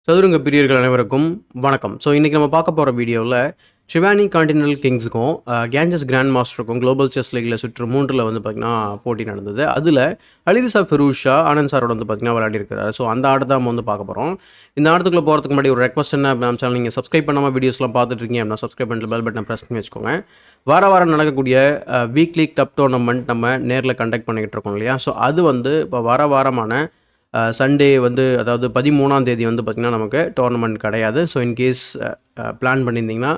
சதுரங்க பிரியர்கள் அனைவருக்கும் வணக்கம். ஸோ இன்றைக்கி நம்ம பார்க்க போகிற வீடியோவில் ஷிவானி கான்டினென்டல் கிங்ஸுக்கும் கேஞ்சஸ் கிராண்ட் மாஸ்டருக்கும் குளோபல் செஸ் லீகில் சுற்று 3 வந்து பார்த்திங்கன்னா போட்டி நடந்தது. அதில் அலிரிசா ஃபெரூஷா ஆனந்த் சாரோட வந்து பார்த்திங்கன்னா விளையாடிருக்கிறார். ஸோ அந்த ஆட்டை தான் நம்ம வந்து பார்க்க போகிறோம். இந்த ஆட்டத்துக்குள்ளே போகிறதுக்கு முன்னாடி ஒரு ரெக்வஸ்ட் என்ன அப்படின்னா, சேனல் நீங்கள் சப்ஸ்கிரைப் பண்ணாமல் வீடியோஸ்லாம் பார்த்துட்ருக்கீங்க அப்படின்னா சப்ஸ்கிரைப் பண்ணிட்டு பெல் பட்டனை ப்ரெஸ் பண்ணி வச்சுக்கோங்க. வாரம் நடக்கக்கூடிய வீக்லி கப் டோர்னமெண்ட் நம்ம நேரில் கண்டக்ட் பண்ணிக்கிட்டு இருக்கோம் இல்லையா? ஸோ அது வந்து இப்போ வாரமான சண்டே வந்து, அதாவது 13ஆம் தேதி வந்து பார்த்திங்கன்னா நமக்கு டோர்னமெண்ட் கிடையாது. ஸோ இன்கேஸ் பிளான் பண்ணியிருந்தீங்கன்னா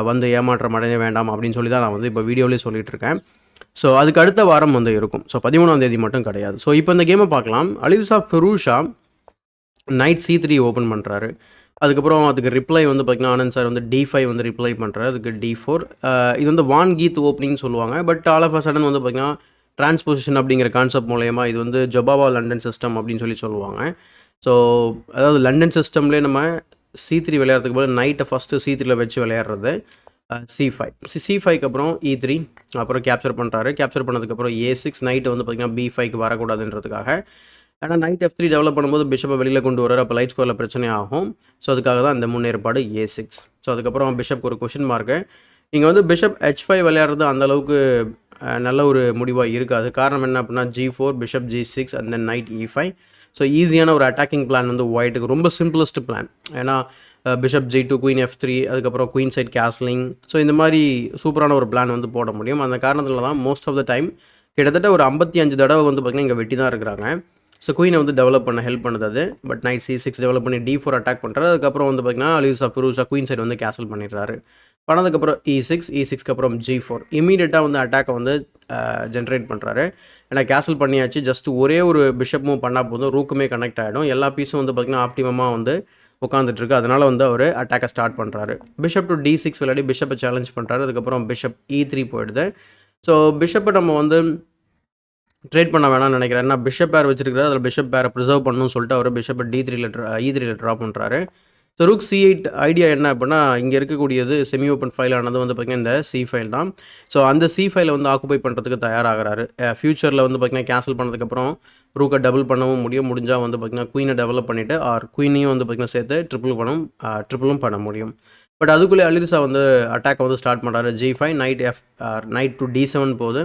வந்து ஏமாற்றம் அடைய வேண்டாம் அப்படின்னு சொல்லி தான் நான் வந்து இப்போ வீடியோலேயே சொல்லிகிட்டு இருக்கேன். ஸோ அதுக்கு அடுத்த வாரம் வந்து இருக்கும். ஸோ 13ஆம் தேதி மட்டும் கிடையாது. ஸோ இப்போ இந்த கேமை பார்க்கலாம். அலிரிசா ஃபெரூஷா நைட் C3 ஓப்பன் பண்ணுறாரு. அதுக்கப்புறம் அதுக்கு ரிப்ளை வந்து பார்த்திங்கன்னா ஆனந்த் சார் வந்து D5 வந்து ரிப்ளை பண்ணுறாரு. அதுக்கு D4. இது வந்து வான் கீத் ஓப்பனிங் சொல்லுவாங்க. But all of a sudden வந்து பார்த்திங்கன்னா டிரான்ஸ்போசிஷன் அப்படிங்கிற கான்செப்ட் மூலயமா இது வந்து ஜொபாவா லண்டன் சிஸ்டம் அப்படின்னு சொல்லுவாங்க. ஸோ அதாவது லண்டன் சிஸ்டம்லேயே நம்ம C3 விளையாடுறதுக்கு போது நைட்டை ஃபஸ்ட்டு C3 வச்சு விளையாடுறது. C5 C5க்கு அப்புறம் E3 அப்புறம் கேப்சர் பண்ணுறாரு. கேப்சர் பண்ணதுக்கப்புறம் A6 நைட்டு வந்து பார்த்திங்கன்னா B5க்கு வரக்கூடாதுன்றதுக்காக. ஏன்னா நைட் F3 டெவலப் பண்ணும்போது பிஷப்பை வெளியில் கொண்டு வர்றாரு. அப்போ லைட் ஸ்கோரில் பிரச்சனை ஆகும். ஸோ அதுக்காக தான் இந்த முன்னேற்பாடு A6. ஸோ அதுக்கப்புறம் பிஷப்க்கு ஒரு கொஷின் மார்க்கு. இங்கே வந்து பிஷப் H5 விளையாடுறது அந்தளவுக்கு நல்ல ஒரு முடிவாக இருக்காது. காரணம் என்ன அப்படின்னா G4 bishop G6 and then night E5. So ஈஸியான ஒரு அட்டாக்கிங் பிளான் வந்து ஒயிட்டுக்கு ரொம்ப சிம்பிளஸ்ட் பிளான். ஏன்னா பிஷப் G2 குயின் F3 அதுக்கப்புறம் குயின் சைட் கேஸ்லிங். ஸோ இந்த மாதிரி சூப்பரான ஒரு பிளான் வந்து போட முடியும். அந்த காரணத்தில் தான் மோஸ்ட் ஆஃப் த டைம் கிட்டத்தட்ட ஒரு 55 தடவை வந்து பார்த்திங்கன்னா இங்கே வெட்டி தான் இருக்கிறாங்க. ஸோ குயினை வந்து டெவலப் பண்ண ஹெல்ப் பண்ணுது அது. பட் நைட் C6 டெவலப் பண்ணி D4 அட்டாக் பண்ணுறாரு. அதுக்கப்புறம் வந்து பார்த்திங்கன்னா அலிரிசா ஃபெரூஷா குயின் சைட் வந்து கேன்சல் பண்ணிடுறாரு. பண்ணதுக்கப்புறம் E6க்கு அப்புறம் G4 இமீடியட்டாக வந்து அட்டாக்கை வந்து ஜென்ரேட் பண்ணுறாரு. ஏன்னா கேன்சல் பண்ணியாச்சு. ஜஸ்ட் ஒரே ஒரு பிஷப் மூவ் பண்ணால் போதும், ரூக்குமே கனெக்ட் ஆகிடும். எல்லா பீஸும் வந்து பார்த்திங்கன்னா ஆப்டிமமாக வந்து உட்காந்துட்ருக்கு. அதனால் வந்து அவர் அட்டாக்கை ஸ்டார்ட் பண்ணுறாரு. பிஷப் டு D6 விளையாடி பிஷப்பை சேலஞ்ச் பண்ணுறாரு. அதுக்கப்புறம் பிஷப் E3 போயிடுது. ஸோ பிஷப்பை நம்ம வந்து ட்ரேட் பண்ண வேணாம்னு நினைக்கிறேன். ஏன்னா பிஷப் பேர் வச்சிருக்கிறாரு. அதில் பிஷப் பேரை ப்ரிசர்வ் பண்ணணும்னு சொல்லிட்டு அவர் பிஷப்பை E3 ட்ரா பண்ணுறாரு. ஸோ ரூக் C8 ஐடியா என்ன அப்படின்னா, இங்கே இருக்கக்கூடியது செமி ஓப்பன் ஃபைல் ஆனது வந்து பார்த்திங்கன்னா இந்த C ஃபைல் தான். ஸோ அந்த C ஃபைலை வந்து ஆக்குபை பண்ணுறதுக்கு தயாராகிறாரு. ஃப்யூச்சரில் வந்து பார்த்திங்கன்னா கேன்சல் பண்ணதுக்கப்புறம் ரூக்கை டபுள் பண்ணவும் முடிஞ்சால் வந்து பார்த்திங்கன்னா குயினை டெவலப் பண்ணிவிட்டு குயினையும் வந்து பார்த்திங்கன்னா சேர்த்து ட்ரிபிளும் பண்ண முடியும். பட் அதுக்குள்ளே அலிரிசா வந்து அட்டாக்கை வந்து ஸ்டார்ட் பண்ணுறாரு. G5 நைட் டு D7 போகுது.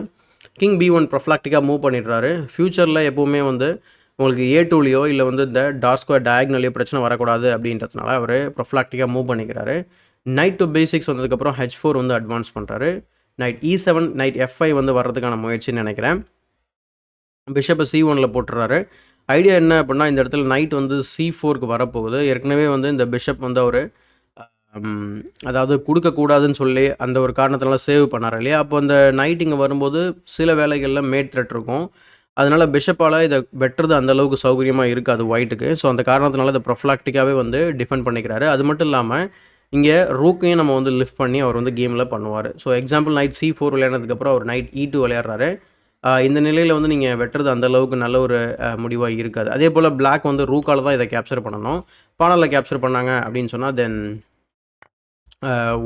கிங் B1 ப்ரொஃப்ளாக்டிக்காக மூவ் பண்ணிடுறாரு. ஃப்யூச்சரில் எப்போவுமே வந்து உங்களுக்கு A2லையோ இல்லை வந்து இந்த டார்க் ஸ்கொயர் டயக்னலையோ பிரச்சனை வரக்கூடாது அப்படின்றதுனால அவர் ப்ரொஃப்ளாக்டிக்காக மூவ் பண்ணிக்கிறாரு. நைட் டு B6 வந்ததுக்கப்புறம் H4 வந்து அட்வான்ஸ் பண்ணுறாரு. நைட் E7 நைட் F5 வந்து வர்றதுக்கான முயற்சின்னு நினைக்கிறேன். பிஷப்பை C1 போட்டுறாரு. ஐடியா என்ன அப்படின்னா, இந்த இடத்துல நைட் வந்து C4க்கு வரப்போகுது. ஏற்கனவே வந்து இந்த பிஷப் வந்து அவர் அதாவது கொடுக்கக்கூடாதுன்னு சொல்லி அந்த ஒரு காரணத்தினால சேவ் பண்ணார் இல்லையா? அப்போ அந்த நைட் இங்கே வரும்போது சில வேலைகளில் மேட் த்ரெட் இருக்கும். அதனால் பிஷப்பால் இதை வெட்டுறது அந்தளவுக்கு சௌகரியமாக இருக்காது ஒயிட்டுக்கு. ஸோ அந்த காரணத்தினால இதை ப்ரொஃப்ளாக்டிக்காகவே வந்து டிஃபெண்ட் பண்ணிக்கிறாரு. அது மட்டும் இல்லாமல் இங்கே ரூக்கையும் நம்ம வந்து லிஃப்ட் பண்ணி அவர் வந்து கேமில் பண்ணுவார். ஸோ எக்ஸாம்பிள் நைட் C4 விளையாடுறதுக்கப்புறம் அவர் நைட் E2 விளையாடுறாரு. இந்த நிலையில் வந்து நீங்கள் வெட்டுறது அந்தளவுக்கு நல்ல ஒரு முடிவாக இருக்காது. அதே போல் பிளாக் வந்து ரூக்கால் தான் இதை கேப்சர் பண்ணணும். பானலில் கேப்சர் பண்ணாங்க அப்படின்னு சொன்னால் தென்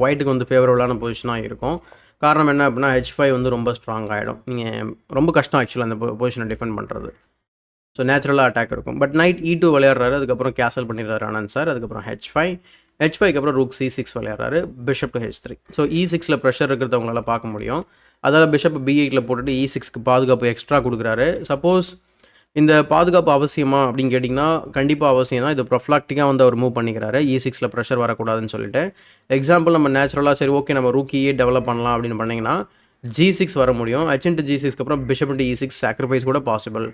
ஒயிட்டுக்கு வந்து ஃபேவரபுளான பொசிஷனாக இருக்கும். காரணம் என்ன அப்படின்னா H5 வந்து ரொம்ப ஸ்ட்ராங் ஆகிடும். நீங்கள் ரொம்ப கஷ்டம் ஆக்சுவலாக அந்த பொசிஷனை டிஃபெண்ட் பண்ணுறது. ஸோ நேச்சுரலாக அட்டாக் இருக்கும். பட் நைட் E2 விளையாடுறாரு. அதுக்கப்புறம் கேன்சல் பண்ணிடுறாரு ஆனந்த் சார். அதுக்கப்புறம் H5க்கு அப்புறம் ரூக் C6 விளையாடுறாரு. Bishop to H3. ஸோ E6ல் ப்ரெஷர் இருக்கிறத உங்களால் பார்க்க முடியும். அதாவது பிஷப் B8 போட்டுட்டு E6க்கு பாதுகாப்பு எக்ஸ்ட்ரா கொடுக்குறாரு. சப்போஸ் இந்த பாதுகாப்பு அவசியமா அப்படின்னு கேட்டிங்கன்னா கண்டிப்பாக அவசியம் தான். இது ப்ரொஃப்ளாக்டிக்காக வந்து அவர் மூவ் பண்ணிக்கிறாரு. E6ல் ப்ரெஷர் வரக்கூடாதுன்னு சொல்லிட்டு. எக்ஸாம்பிள் நம்ம நேச்சுரலாக சரி ஓகே நம்ம ரூக்கியே டெவலப் பண்ணலாம் அப்படின்னு பண்ணிங்கன்னா G6 வர முடியும். H/G6க்கு அப்புறம் பிஷப் E6 சாக்ரிஃபைஸ் கூட பாசிபிள்.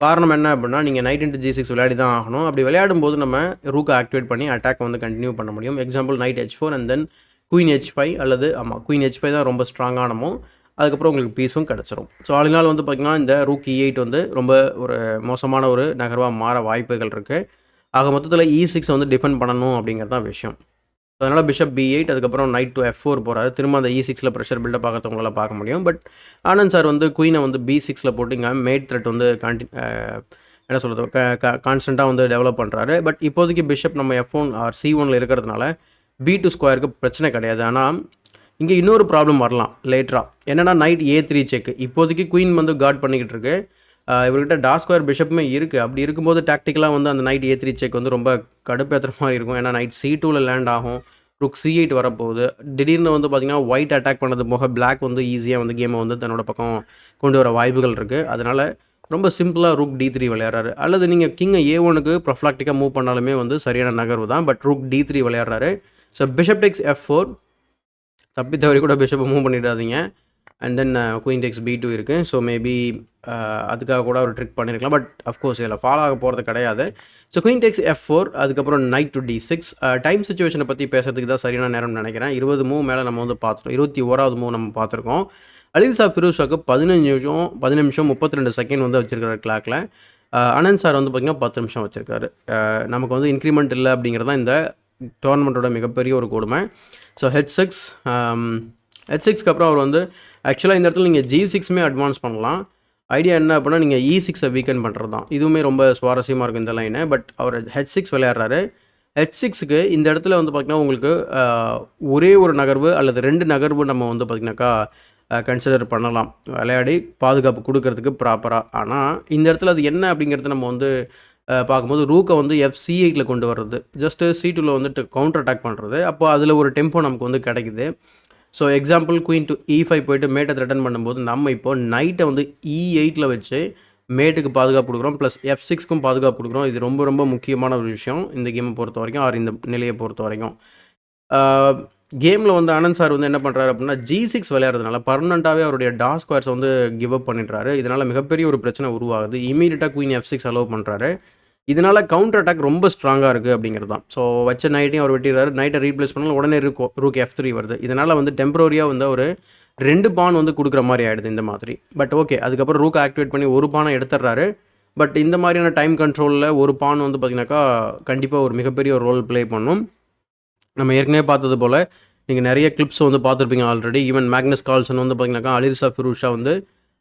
காரணம் என்ன அப்படின்னா, நீங்கள் நைட் G6 விளையாடி தான் ஆகணும். அப்படி விளையாடும் போது நம்ம ரூக்கை ஆக்டிவேட் பண்ணி அட்டாக் வந்து கண்டினியூ பண்ண முடியும். Example night H4 and then queen H5 அல்லது குயின் H5 தான் ரொம்ப ஸ்ட்ராங்கானமோ அதுக்கப்புறம் உங்களுக்கு பீஸும் கிடச்சிரும். ஸோ ஆளுநாள் வந்து பார்த்திங்கன்னா இந்த ரூக் E8 வந்து ரொம்ப ஒரு மோசமான ஒரு நகர்வாக மாற வாய்ப்புகள் இருக்குது. ஆக மொத்தத்தில் E6 வந்து டிஃபெண்ட் பண்ணணும் அப்படிங்கிறது தான் விஷயம். அதனால் பிஷப் B8 அதுக்கப்புறம் நைட் டு F4 போகிறாரு. திரும்ப அந்த E6ல் ப்ரெஷர் பில்டப் ஆகிறவங்களால் பார்க்க முடியும். பட் ஆனந்த் சார் வந்து குயினை வந்து B6ல் போட்டு இங்கே மேட் த்ரெட் வந்து என்ன சொல்கிறது கான்ஸ்டண்ட்டாக வந்து டெவலப் பண்ணுறாரு. பட் இப்போதைக்கு பிஷப் நம்ம F1 ஆர் C1ல் இருக்கிறதுனால B2 ஸ்கொயருக்கு பிரச்சனை கிடையாது. ஆனால் இங்கே இன்னொரு ப்ராப்ளம் வரலாம் லேட்டராக. என்னென்னா நைட் A3 செக். இப்போதைக்கு குயின் வந்து கார்ட் பண்ணிக்கிட்டு இருக்கு. இவர்கிட்ட டார்க் ஸ்கொயர் பிஷப்புமே இருக்குது. அப்படி இருக்கும்போது டாக்டிக்கலாக வந்து அந்த நைட் A3 செக் வந்து ரொம்ப கடுப்பேற்றுற மாதிரி இருக்கும். ஏன்னா நைட் C2ல லேண்ட் ஆகும், ருக் C8 வரப்போகுது. திடீர்னு வந்து பார்த்திங்கன்னா ஒயிட் அட்டாக் பண்ணது போக பிளாக் வந்து ஈஸியாக வந்து கேமை வந்து தன்னோட பக்கம் கொண்டு வர வாய்ப்புகள் இருக்குது. அதனால் ரொம்ப சிம்பிளாக ருக் D3 விளையாடுறாரு. அல்லது நீங்கள் கிங்கை A1க்கு ப்ரொஃப்ளாக்டிக்காக மூவ் பண்ணாலுமே வந்து சரியான நகர்வு தான். பட் ருக் D3 விளையாடுறாரு. ஸோ பிஷப் டெக்ஸ் F4, தப்பி தவறி கூட பிஷப்பை மூவ் பண்ணிடாதீங்க. And then queen takes B2 இருக்குது. ஸோ மேபி அதுக்காக கூட ஒரு ட்ரிக் பண்ணியிருக்கலாம். பட் அஃப்கோர்ஸ் இதில் ஃபாலோ ஆக போகிறது கிடையாது. ஸோ குயின் டெக்ஸ் F4, அதுக்கப்புறம் நைட் டு D6. டைம் சுச்சுவேஷனை பற்றி பேசுறதுக்கு தான் சரியான நேரம்னு நினைக்கிறேன். 20 மூவ் மேலே நம்ம வந்து பார்த்துட்டோம். 21வது மூவ் நம்ம பார்த்துருக்கோம். அலிசா ஃபிரோஷாக்கு 15 நிமிஷம் 32 செகண்ட் வந்து வச்சிருக்காரு கிளாக்கில். அனந்த் சார் வந்து பார்த்திங்கன்னா 10 நிமிஷம் வச்சுருக்காரு. நமக்கு வந்து இன்க்ரிமெண்ட் இல்லை அப்படிங்கிறது தான் இந்த டோர்னமெண்ட்டோட மிகப்பெரிய ஒரு கொடுமை. ஸோ H6க்கு அப்புறம் அவர் வந்து ஆக்சுவலாக இந்த இடத்துல நீங்கள் G6மே அட்வான்ஸ் பண்ணலாம். ஐடியா என்ன அப்படின்னா நீங்கள் E6ஐ வீக்கன் பண்ணுறது தான். இதுவுமே ரொம்ப சுவாரஸ்யமாக இருக்கும் இந்த லைனு. But our H6 விளையாடுறாரு. H6க்கு இந்த இடத்துல வந்து பார்த்திங்கன்னா உங்களுக்கு ஒரே ஒரு நகர்வு அல்லது 2 நகர்வு நம்ம வந்து பார்த்திங்கனாக்கா கன்சிடர் பண்ணலாம், விளையாடி பாதுகாப்பு கொடுக்கறதுக்கு ப்ராப்பராக. ஆனால் இந்த இடத்துல அது என்ன அப்படிங்கிறது நம்ம வந்து பார்க்கும்போது ரூக்கை வந்து FC8ல கொண்டு வர்றது, ஜஸ்ட்டு C2ல வந்துட்டு கவுண்டர் அட்டாக் பண்ணுறது. அப்போ அதில் ஒரு டெம்போ நமக்கு வந்து கிடைக்குது. So example queen to E5 போய்ட்டு மேட்டை த்ரெட்டன் பண்ணும்போது நம்ம இப்போ நைட்டை வந்து E8ல வச்சு மேட்டுக்கு பாதுகாப்பு கொடுக்குறோம், ப்ளஸ் F6க்கும் பாதுகாப்பு கொடுக்குறோம். இது ரொம்ப ரொம்ப முக்கியமான ஒரு விஷயம் இந்த கேமை பொறுத்த வரைக்கும், ஆர் இந்த நிலையை பொறுத்த வரைக்கும். கேமில் வந்து ஆனந்த் சார் வந்து என்ன பண்ணுறாரு அப்படின்னா G6 விளையாடுறதுனால பர்மனெண்ட்டாகவே அவருடைய டார்க் ஸ்கொயர்ஸ் வந்து கிவ் அப் பண்ணிடுறாரு. இதனால் மிகப்பெரிய ஒரு பிரச்சனை உருவாகுது. இமீடியட்டாக குயின் F6 அலோவ் பண்ணுறாரு. இதனால் கவுண்டர் அட்டாக் ரொம்ப ஸ்ட்ராங்காக இருக்குது அப்படிங்கிறது தான். ஸோ வச்ச நைட்டையும் அவர் வெட்டிடுறாரு. நைட்டை ரீப்ளேஸ் பண்ணாலும் உடனே ரூக் F3 வருது. இதனால் வந்து டெம்பரரியாக வந்து ஒரு 2 பான் வந்து கொடுக்குற மாதிரி ஆகிடுது இந்த மாதிரி. பட் ஓகே, அதுக்கப்புறம் ரூக்கை ஆக்டிவேட் பண்ணி ஒரு பானை எடுத்துடுறாரு. பட் இந்த மாதிரியான டைம் கண்ட்ரோலில் ஒரு பான் வந்து பார்த்திங்கனாக்கா கண்டிப்பாக ஒரு மிகப்பெரிய ஒரு ரோல் ப்ளே பண்ணும். நம்ம ஏற்கனவே பார்த்தது போல் நீங்கள் நிறைய கிளிப்ஸ் வந்து பார்த்துருப்பீங்க ஆல்ரெடி. ஈவன் மேக்னஸ் கால்சன் வந்து பார்த்திங்கனாக்கா அலிசா ஃபிரோஷா வந்து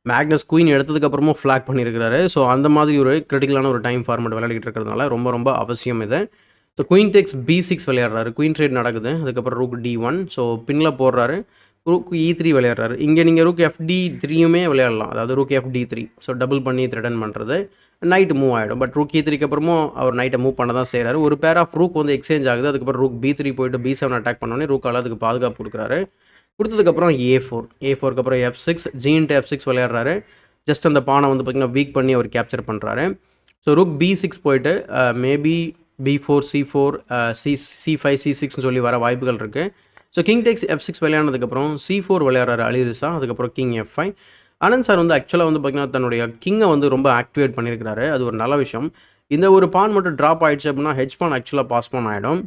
மேக்னஸ் குயின் எடுத்ததுக்கப்புறமும் ஃப்ளாக் பண்ணியிருக்கிறாரு. ஸோ அந்த மாதிரி ஒரு கிரிட்டிக்கலான ஒரு டைம் ஃபார்மேட் விளையாடிட்டு இருக்கிறதுனால ரொம்ப ரொம்ப அவசியம் இது. ஸோ குயின் டெக்ஸ் B6 விளையாடுறாரு. குயின் ட்ரேட் நடக்குது. அதுக்கப்புறம் ரூக் D1. ஸோ பின்னில் போடுறாரு. ரூக் E3 விளையாடுறாரு. இங்கே நீங்கள் ரூக் FD3யுமே விளையாடலாம், அதாவது ரூக் FD3. ஸோ டபுள் பண்ணி த்ரெட்டன் பண்ணுறது. நைட்டு மூவ் ஆகிடும். பட் ரூக் E3க்கு அப்புறமும் அவர் நைட்டை மூவ் பண்ண தான் செய்கிறாரு. ஒரு பேர் ஆஃப் ரூக் வந்து எக்ஸ்சேஞ்ச் ஆகுது. அதுக்கப்புறம் ரூக் B3 போய்ட்டு B7 அட்டாக் பண்ணோன்னே ரூக்கால் அதுக்கு பாதுகாப்பு கொடுக்குறாரு. கொடுத்ததுக்கப்புறம் A4க்கு அப்புறம் F6, G/F6 விளையாடுறாரு. ஜஸ்ட் அந்த பானை வந்து பார்த்திங்கன்னா வீக் பண்ணி அவர் கேப்சர் பண்ணுறாரு. ஸோ ரூக் B6 போய்ட்டு மேபி B4, C4, C5, C6ன்னு சொல்லி வர வாய்ப்புகள் இருக்குது. ஸோ கிங் டெக்ஸ் F6 விளையாடுனதுக்கப்புறம் C4 விளையாடுறாரு அலிரிசா. அதுக்கப்புறம் கிங் F5. ஆனந்த் சார் வந்து ஆக்சுவலாக வந்து பார்த்திங்கன்னா தன்னுடைய கிங்கை வந்து ரொம்ப ஆக்டிவேட் பண்ணியிருக்கிறாரு. அது ஒரு நல்ல விஷயம். இந்த ஒரு பான் மட்டும் ட்ராப் ஆகிடுச்சு அப்படின்னா ஹெச் பான் ஆக்சுவலாக பாஸ் பான் ஆகிடும்.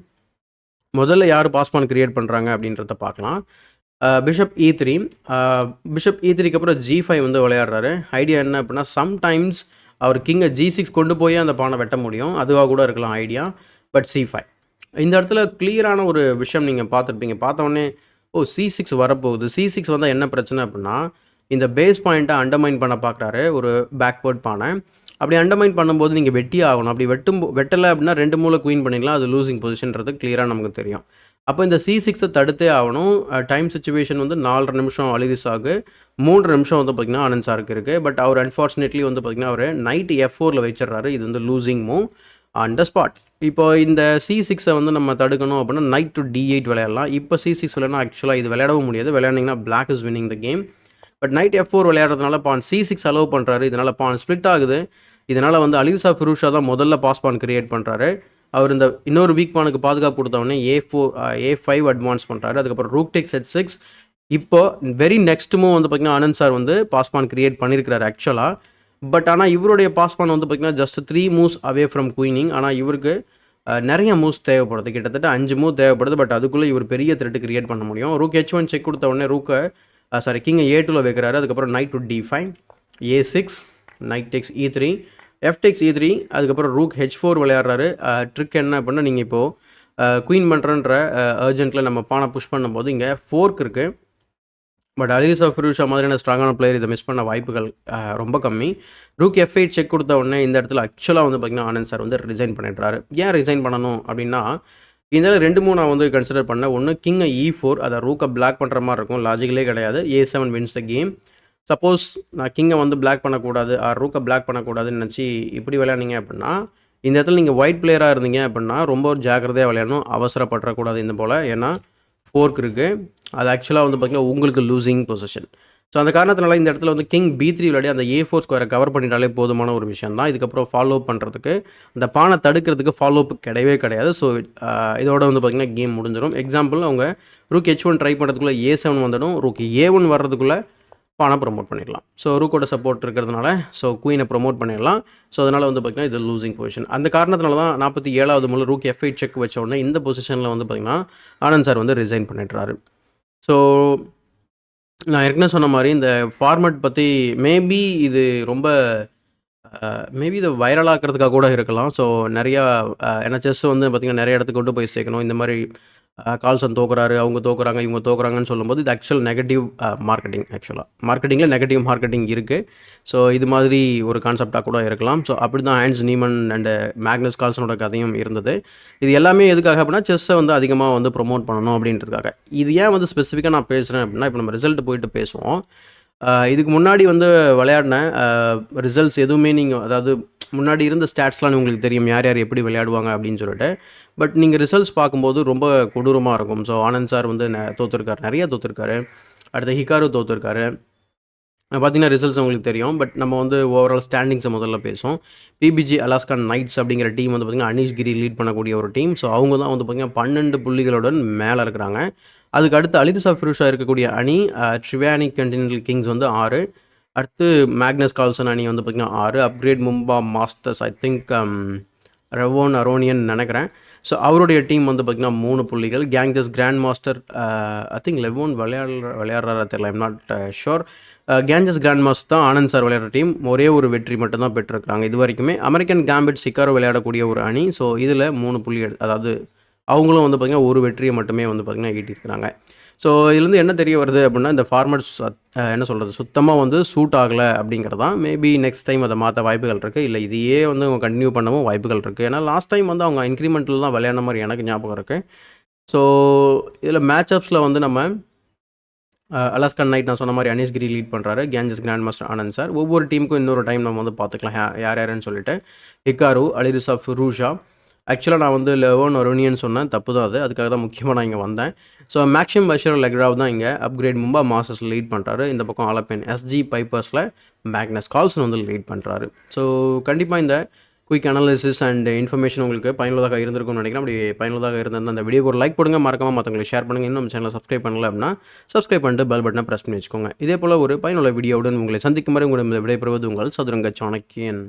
முதல்ல யார் பாஸ் பான் கிரியேட் பண்ணுறாங்க அப்படின்றத பார்க்கலாம். Bishop E3. பிஷப் E3க்கு அப்புறம் G5 வந்து விளையாடுறாரு. ஐடியா என்ன அப்படின்னா சம்டைம்ஸ் அவர் கிங்கை G6 கொண்டு போய் அந்த பானை வெட்ட முடியும், அதுவாக கூட இருக்கலாம் ஐடியா. பட் C5 இந்த இடத்துல கிளியரான ஒரு விஷயம் நீங்கள் பார்த்துருப்பீங்க. பார்த்தோன்னே C6 வரப்போகுது. C6 வந்தால் என்ன பிரச்சனை அப்படின்னா இந்த பேஸ் பாயிண்ட்டை அண்டர்மைன் பண்ண பார்க்குறாரு ஒரு பேக்வேர்ட் பானை. அப்படி அண்டர்மைன் பண்ணும்போது நீங்கள் வெட்டி ஆகணும். அப்படி வெட்டலை அப்படின்னா 2 மூலை குயின் பண்ணிக்கலாம். அது லூசிங் பொசிஷன்றது கிளியராக நமக்கு தெரியும். அப்போ இந்த C6ஐ தடுத்தே ஆகணும். டைம் சுச்சுவேஷன் வந்து 4.5 நிமிஷம் அலிரிசாக்கு, 3 நிமிஷம் வந்து பார்த்திங்கன்னா ஆனந்த் சாருக்கு இருக்குது. பட் அவர் அன்ஃபார்ச்சுனேட்லி வந்து பார்த்திங்கன்னா அவர் நைட் F4ல வச்சிடறாரு. இது வந்து losing move on the spot. இப்போ இந்த C6ஐ வந்து நம்ம தடுக்கணும் அப்படின்னா நைட் டு D8 விளையாடலாம். இப்போ C6 விளையாடனா ஆக்சுவலாக இது விளையாடவும் முடியாது. விளையாடிங்கன்னா black is winning the game. But knight F4 விளையாடுறதுனால பான் C6 அலோவ் பண்ணுறாரு. இதனால் பான் ஸ்ப்ளிட் ஆகுது. இதனால் வந்து அலிசா ஃபிரோஷா தான் முதல்ல பாஸ் பான் கிரியேட் பண்ணுறாரு. அவர் இந்த இன்னொரு வீக் பானுக்கு பாதுகாப்பு கொடுத்தவொடனே A5 அட்வான்ஸ் பண்ணுறாரு. அதுக்கப்புறம் ரூக் டெக்ஸ் H6. இப்போ வெரி நெக்ஸ்ட் மூவ் வந்து பார்த்திங்கன்னா ஆனந்த் சார் வந்து பாஸ் பான் கிரியேட் பண்ணியிருக்கிறாரு ஆக்சுவலாக. பட் ஆனால் இவருடைய பாஸ் பான் வந்து பார்த்திங்கன்னா just 3 moves away from queening. ஆனால் இவருக்கு நிறைய மூவ்ஸ் தேவைப்படுது, கிட்டத்தட்ட 5 மூவ் தேவைப்படுது. பட் அதுக்குள்ளே இவர் பெரிய த்ரெட்டு கிரியேட் பண்ண முடியும். ரூக் H1 செக் கொடுத்த உடனே ரூக்கை கிங்கை A2ல வைக்கிறாரு. அதுக்கப்புறம் knight to D5, A6, knight takes E3, F takes E3. அதுக்கப்புறம் ரூக் H4 விளையாடுறாரு. ட்ரிக் என்ன அப்படின்னா நீங்கள் இப்போது குயின் பண்ணுறன்ற அர்ஜென்ட்டில் நம்ம பானை புஷ் பண்ணும்போது இங்கே ஃபோர்க் இருக்குது. பட் அலிசா ஃபிரோஷா மாதிரியான ஸ்ட்ராங்கான பிளேயர் இதை மிஸ் பண்ண வாய்ப்புகள் ரொம்ப கம்மி. ரூக் F8 செக் கொடுத்த உடனே இந்த இடத்துல ஆக்சுவலாக வந்து பார்த்திங்கன்னா ஆனந்த் சார் வந்து ரிசைன் பண்ணிடுறாரு. ஏன் ரிசைன் பண்ணணும் அப்படின்னா இந்த 2 நான் வந்து கன்சிடர் பண்ணேன். ஒன்று கிங்கை E4, அதை ரூக்கை பிளாக் பண்ணுற மாதிரி இருக்கும், லாஜிக்கலே கிடையாது. A7 wins the game. Suppose நான் கிங்கை வந்து பிளாக் பண்ணக்கூடாது ரூக்கை பிளாக் பண்ணக்கூடாதுன்னு நினச்சி இப்படி விளையாடிங்க அப்படின்னா இந்த இடத்துல நீங்கள் ஒயிட் பிளேயராக இருந்தீங்க அப்படின்னா ரொம்ப ஒரு ஜாக்கிரதையாக விளையாடணும், அவசரப்படக்கூடாது இந்த போல். ஏன்னா ஃபோர்க் இருக்குது, அது ஆக்சுவலாக வந்து பார்த்திங்கன்னா உங்களுக்கு லூசிங் பொசிஷன். ஸோ அந்த காரணத்தினால இந்த இடத்துல வந்து கிங் B3 விளையாடி அந்த A4 ஸ்கொயரை கவர் பண்ணிட்டாலே போதுமான ஒரு விஷயம் தான். இதுக்கப்புறம் ஃபாலோ பண்ணுறதுக்கு அந்த பானை தடுக்கிறதுக்கு ஃபாலோ அப் கிடையவே கிடையாது. ஸோ இதோட வந்து பார்த்திங்கன்னா கேம் முடிஞ்சிடும். எக்ஸாம்பிள் அவங்க ரூக் H1 ட்ரை பண்ணுறதுக்குள்ளே A7 வந்துடும், ரூக் A1 வர்றதுக்குள்ளே பானை ப்ரொமோட் பண்ணிடலாம். ஸோ ரூக்கோட சப்போர்ட் இருக்கிறதுனால ஸோ குயினை ப்ரொமோட் பண்ணிடலாம். ஸோ அதனால் வந்து பார்த்திங்கன்னா இது லூசிங் பொசிஷன். அந்த காரணத்தினால தான் 47வது முறை ரூக் F8 செக் வச்ச உடனே இந்த பொசிஷனில் வந்து பார்த்திங்கன்னா ஆனந்த் சார் வந்து ரிசைன் பண்ணிடுறாரு. ஸோ நான் ஏற்கனவே சொன்ன மாதிரி இந்த ஃபார்மேட் பற்றி மேபி இது ரொம்ப மேபி இதை வைரல் ஆக்கிறதுக்காக கூட இருக்கலாம். ஸோ நிறையா ஏன்னா செஸ் வந்து பார்த்திங்கன்னா நிறைய இடத்துக்கு கொண்டு போய் சேர்க்கணும். இந்த மாதிரி கால்சன் தோக்குறாரு, அவங்க தோக்குறாங்க, இவங்க தோக்குறாங்கன்னு சொல்லும்போது இது ஆக்சுவல் நெகட்டிவ் மார்க்கெட்டிங். மார்க்கெட்டிங்கில் நெகட்டிவ் மார்க்கெட்டிங் இருக்குது. ஸோ இது மாதிரி ஒரு கான்செப்டாக கூட இருக்கலாம். ஸோ அப்படி தான் ஹான்ஸ் நீமன் அண்டு மேக்னஸ் கால்சனோட கதையும் இருந்தது. இது எல்லாமே எதுக்காக அப்படின்னா செஸ்ஸை வந்து அதிகமாக வந்து ப்ரொமோட் பண்ணணும் அப்படின்றதுக்காக. இது ஏன் வந்து ஸ்பெசிஃபிக்காக நான் பேசுகிறேன் அப்படின்னா, இப்போ நம்ம ரிசல்ட் போயிட்டு பேசுவோம். இதுக்கு முன்னாடி வந்து விளையாடின ரிசல்ட்ஸ் எதுவுமே நீங்கள் அதாவது முன்னாடி இருந்த ஸ்டாட்ஸ்லாம் உங்களுக்கு தெரியும் யார் யார் எப்படி விளையாடுவாங்க அப்படின்னு சொல்லிட்டு. பட் நீங்கள் ரிசல்ட்ஸ் பார்க்கும்போது ரொம்ப கொடூரமாக இருக்கும். ஸோ ஆனந்த் சார் வந்து தோற்றுருக்காரு, நிறைய தோற்றுருக்காரு. அடுத்து ஹிகாரு தோற்றுருக்காரு. பார்த்தீங்கன்னா ரிசல்ட்ஸ் உங்களுக்கு தெரியும். பட் நம்ம வந்து ஓவரால் ஸ்டாண்டிங்ஸை முதல்ல பேசுவோம். PBG அலாஸ்கா நைட்ஸ் அப்படிங்கிற டீம் வந்து பார்த்திங்கன்னா அனீஷ் கிரி லீட் பண்ணக்கூடிய ஒரு டீம். ஸோ அவங்க தான் வந்து பார்த்திங்கன்னா 12 புள்ளிகளுடன் மேலே இருக்கிறாங்க. அதுக்கு அடுத்து அலிரிசா ஃபிரோஷா இருக்கக்கூடிய அணி ட்ரிவானி கண்டினென்டல் கிங்ஸ் வந்து 6. அடுத்து மேக்னஸ் கால்சன் அணி வந்து பார்த்திங்கன்னா 6. UpGrad Mumba Masters I think Levon Aronian நினைக்கிறேன். ஸோ அவருடைய டீம் வந்து பார்த்திங்கன்னா 3 புள்ளிகள். Ganges grand master I think Levon விளையாடுறாரா தெரியல, I'm not sure. Ganges grand master தான் ஆனந்த் சார் விளையாடுற டீம். ஒரே ஒரு வெற்றி மட்டும் தான் பெற்றிருக்கிறாங்க இது வரைக்குமே. அமெரிக்கன் கேம்பிட் சிக்காரோ விளையாடக்கூடிய ஒரு அணி. ஸோ இதில் 3 புள்ளி அதாவது அவங்களும் வந்து பார்த்திங்கன்னா ஒரு வெற்றியை மட்டுமே வந்து பார்த்திங்கன்னா ஈட்டியிருக்கிறாங்க. ஸோ இதுலேருந்து என்ன தெரிய வருது அப்படின்னா இந்த ஃபார்மேட்ஸ் என்ன சொல்கிறது சுத்தமாக வந்து சூட் ஆகலை அப்படிங்கிறது தான். மேபி நெக்ஸ்ட் டைம் அதை மாற்ற வாய்ப்புகள் இருக்குது, இல்லை இதையே வந்து அவங்க கண்டினியூ பண்ணவும் வாய்ப்புகள் இருக்குது. ஏன்னா லாஸ்ட் டைம் வந்து அவங்க இன்க்ரிமெண்ட்டில் தான் விளையாடின மாதிரி எனக்கு ஞாபகம் இருக்குது. ஸோ இதில் மேட்சப்ஸில் வந்து நம்ம அலாஸ்கன் நைட் நான் சொன்ன மாதிரி அனீஷ் கிரி லீட் பண்ணுறாரு, கேஞ்சஸ் கிராண்ட் மாஸ்டர் ஆனந்த் சார். ஒவ்வொரு டீமுக்கும் இன்னொரு டைம் நம்ம வந்து பார்த்துக்கலாம் யார் யாருன்னு சொல்லிட்டு. Hikaru, Alireza Firouzja. ஆக்சுவலாக நான் வந்து லெவோன் அரோனியன் சொன்னேன், தப்பு தான் அது. அதுக்காக தான் முக்கியமாக நான் இங்கே வந்தேன். ஸோ மேக்ஸிம் பஷர் லெக்ராவ் தான் இங்கே அப்கிரேட் மும்பா மாஸ்டர்ஸ் லீட் பண்ணுறாரு. இந்த பக்கம் ஆலப்பென் SG பைப்பர்ஸில் மேக்னஸ் கால்சன் வந்து லீட் பண்ணுறாரு. ஸோ கண்டிப்பாக இந்த குயிக் அனாலிசிஸ் அண்ட் இன்ஃபர்மேஷன் உங்களுக்கு பயனுள்ளதாக இருந்திருக்கும்னு நினைக்கிறேன். அப்படி பயனுள்ளதாக இருந்திருந்தால் அந்த வீடியோக்கு ஒரு லைக் போடுங்க, மறக்காமல் மற்றவங்களுக்கு ஷேர் பண்ணுங்கள். இன்னும் சேனலை சப்ஸ்கிரைப் பண்ணல அப்படின்னா சப்ஸ்கிரைப் பண்ணிட்டு பெல் பட்டனை ப்ரெஸ் பண்ணி வச்சுக்கோங்க. இதே போல் ஒரு பயனுள்ள வீடியோவுடன் உங்களை சந்திக்கும் வரை உங்களிடம் விடைபெறுவது உங்கள் சதுரங்க சாணக்கியன்.